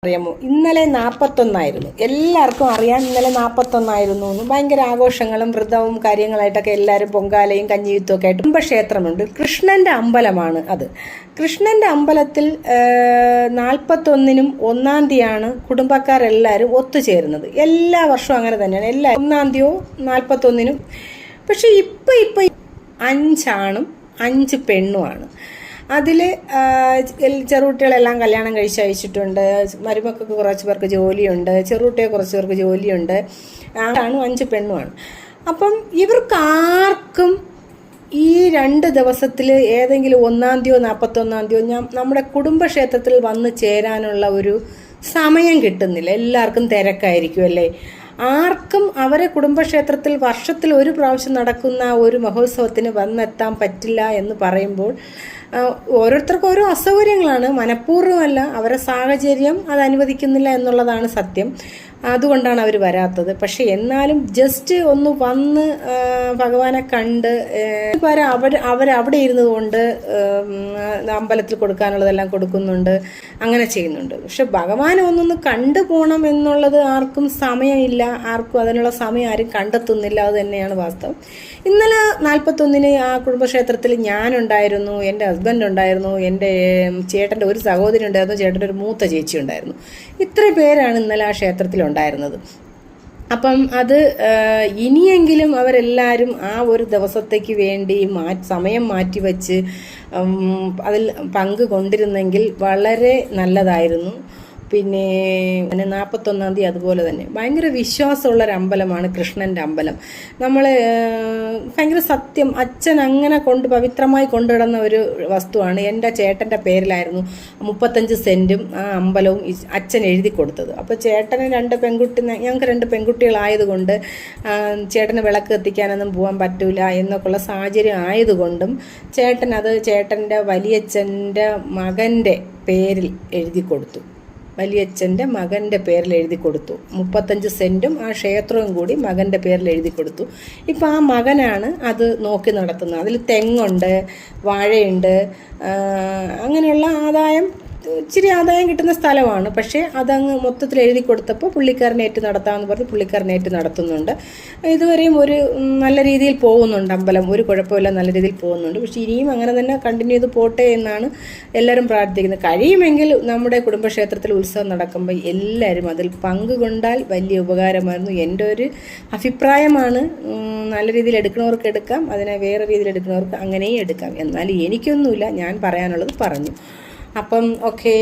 അറിയാമോ, ഇന്നലെ 41 എല്ലാവർക്കും അറിയാം. ഇന്നലെ 41 എന്ന് ഭയങ്കര ആഘോഷങ്ങളും വ്രതവും കാര്യങ്ങളായിട്ടൊക്കെ എല്ലാവരും പൊങ്കാലയും കഞ്ഞിയുത്തും ഒക്കെ ആയിട്ട് കുടുംബക്ഷേത്രമുണ്ട്. കൃഷ്ണന്റെ അമ്പലമാണ് അത്. കൃഷ്ണന്റെ അമ്പലത്തിൽ 41-നും 1-ാം തീയതിയാണ് കുടുംബക്കാരെല്ലാവരും ഒത്തുചേരുന്നത്. എല്ലാ വർഷവും അങ്ങനെ തന്നെയാണ്. 1-ാം തീയതിയോ 41-നും. പക്ഷെ ഇപ്പൊ 5 ആണും 5 പെണ്ണുമാണ്. അതിൽ ചെറുകുട്ടികളെല്ലാം കല്യാണം കഴിച്ചയച്ചിട്ടുണ്ട്. മരുമക്കൾക്ക് കുറച്ച് പേർക്ക് ജോലിയുണ്ട്, ചെറുകുട്ടിയെ കുറച്ച് പേർക്ക് ജോലിയുണ്ട്. ആണും 5 പെണ്ണുമാണ്. അപ്പം ഇവർക്കാർക്കും ഈ 2 ദിവസത്തിൽ ഏതെങ്കിലും 1-ാം തീയതിയോ 41-ാം തീയതിയോ നമ്മുടെ കുടുംബക്ഷേത്രത്തിൽ വന്ന് ചേരാനുള്ള ഒരു സമയം കിട്ടുന്നില്ല. എല്ലാവർക്കും തിരക്കായിരിക്കും അല്ലേ. ആർക്കും അവരെ കുടുംബക്ഷേത്രത്തിൽ വർഷത്തിൽ ഒരു പ്രാവശ്യം നടക്കുന്ന ഒരു മഹോത്സവത്തിന് വന്നെത്താൻ പറ്റില്ല എന്ന് പറയുമ്പോൾ ഓരോരുത്തർക്കും ഓരോ അസൗകര്യങ്ങളാണ്. മനഃപൂർവ്വമല്ല, അവരുടെ സാഹചര്യം അത് അനുവദിക്കുന്നില്ല എന്നുള്ളതാണ് സത്യം. അതുകൊണ്ടാണ് അവർ വരാത്തത്. പക്ഷെ എന്നാലും ജസ്റ്റ് ഒന്ന് വന്ന് ഭഗവാനെ കണ്ട് അവരവിടെ ഇരുന്നത് കൊണ്ട് അമ്പലത്തിൽ കൊടുക്കാനുള്ളതെല്ലാം കൊടുക്കുന്നുണ്ട്, അങ്ങനെ ചെയ്യുന്നുണ്ട്. പക്ഷെ ഭഗവാനെ ഒന്നൊന്ന് കണ്ടു പോകണം എന്നുള്ളത് ആർക്കും സമയമില്ല. ആർക്കും അതിനുള്ള സമയം ആരും കണ്ടെത്തുന്നില്ല. അത് തന്നെയാണ് വാസ്തവം. ഇന്നലെ 41-ന് ആ കുടുംബക്ഷേത്രത്തിൽ ഞാനുണ്ടായിരുന്നു, എൻ്റെ ഹസ്ബൻഡ് ഉണ്ടായിരുന്നു, എൻ്റെ ചേട്ടൻ്റെ ഒരു സഹോദരി ഉണ്ടായിരുന്നു, ചേട്ടൻ്റെ ഒരു മൂത്ത ചേച്ചി ഉണ്ടായിരുന്നു. ഇത്രയും പേരാണ് ഇന്നലെ ആ ക്ഷേത്രത്തിലുണ്ടായിരുന്നത്. അപ്പം അത് ഇനിയെങ്കിലും അവരെല്ലാവരും ആ ഒരു ദിവസത്തേക്ക് വേണ്ടി സമയം മാറ്റിവെച്ച് അതിൽ പങ്ക് കൊണ്ടിരുന്നെങ്കിൽ വളരെ നല്ലതായിരുന്നു. പിന്നെ 41-ാം തീയതി അതുപോലെ തന്നെ ഭയങ്കര വിശ്വാസമുള്ളൊരു അമ്പലമാണ് കൃഷ്ണൻ്റെ അമ്പലം. നമ്മൾ ഭയങ്കര സത്യം, അച്ഛൻ അങ്ങനെ പവിത്രമായി കൊണ്ടുകിടന്ന ഒരു വസ്തുവാണ്. എൻ്റെ ചേട്ടൻ്റെ പേരിലായിരുന്നു 35 സെൻറ്റും ആ അമ്പലവും അച്ഛൻ എഴുതി കൊടുത്തത്. അപ്പോൾ ചേട്ടന് ഞങ്ങൾക്ക് 2 പെൺകുട്ടികളായതുകൊണ്ട് ചേട്ടന് വിളക്ക് കത്തിക്കാനൊന്നും പോകാൻ പറ്റൂല എന്നൊക്കെയുള്ള സാഹചര്യം ആയതുകൊണ്ടും ചേട്ടൻ്റെ വലിയച്ഛൻ്റെ മകൻ്റെ പേരിൽ എഴുതി കൊടുത്തു. വലിയച്ഛൻ്റെ മകൻ്റെ പേരിൽ എഴുതി കൊടുത്തു. 35 സെൻറ്റും ആ ക്ഷേത്രവും കൂടി മകൻ്റെ പേരിൽ എഴുതി കൊടുത്തു. ഇപ്പം ആ മകനാണ് അത് നോക്കി നടത്തുന്നത്. അതിൽ തെങ്ങുണ്ട്, വാഴയുണ്ട്, അങ്ങനെയുള്ള ഇച്ചിരി ആദായം കിട്ടുന്ന സ്ഥലമാണ്. പക്ഷേ അതങ്ങ് മൊത്തത്തിൽ എഴുതി കൊടുത്തപ്പോൾ പുള്ളിക്കാരനേറ്റ് നടത്താമെന്ന് പറഞ്ഞ് പുള്ളിക്കാരനേറ്റ് നടത്തുന്നുണ്ട്. ഇതുവരെയും ഒരു നല്ല രീതിയിൽ പോകുന്നുണ്ട് അമ്പലം, ഒരു കുഴപ്പമില്ല, നല്ല രീതിയിൽ പോകുന്നുണ്ട്. പക്ഷേ ഇനിയും അങ്ങനെ തന്നെ കണ്ടിന്യൂ ചെയ്ത് പോട്ടെ എന്നാണ് എല്ലാവരും പ്രാർത്ഥിക്കുന്നത്. കഴിയുമെങ്കിൽ നമ്മുടെ കുടുംബക്ഷേത്രത്തിൽ ഉത്സവം നടക്കുമ്പോൾ എല്ലാവരും അതിൽ പങ്കുകൊണ്ടാൽ വലിയ ഉപകാരമായിരുന്നു. എൻ്റെ ഒരു അഭിപ്രായമാണ്. നല്ല രീതിയിൽ എടുക്കുന്നവർക്ക് എടുക്കാം, അതിനെ വേറെ രീതിയിൽ എടുക്കുന്നവർക്ക് അങ്ങനെയും എടുക്കാം. എന്നാൽ എനിക്കൊന്നുമില്ല, ഞാൻ പറയാനുള്ളത് പറഞ്ഞു. അപ്പം ഓക്കേ.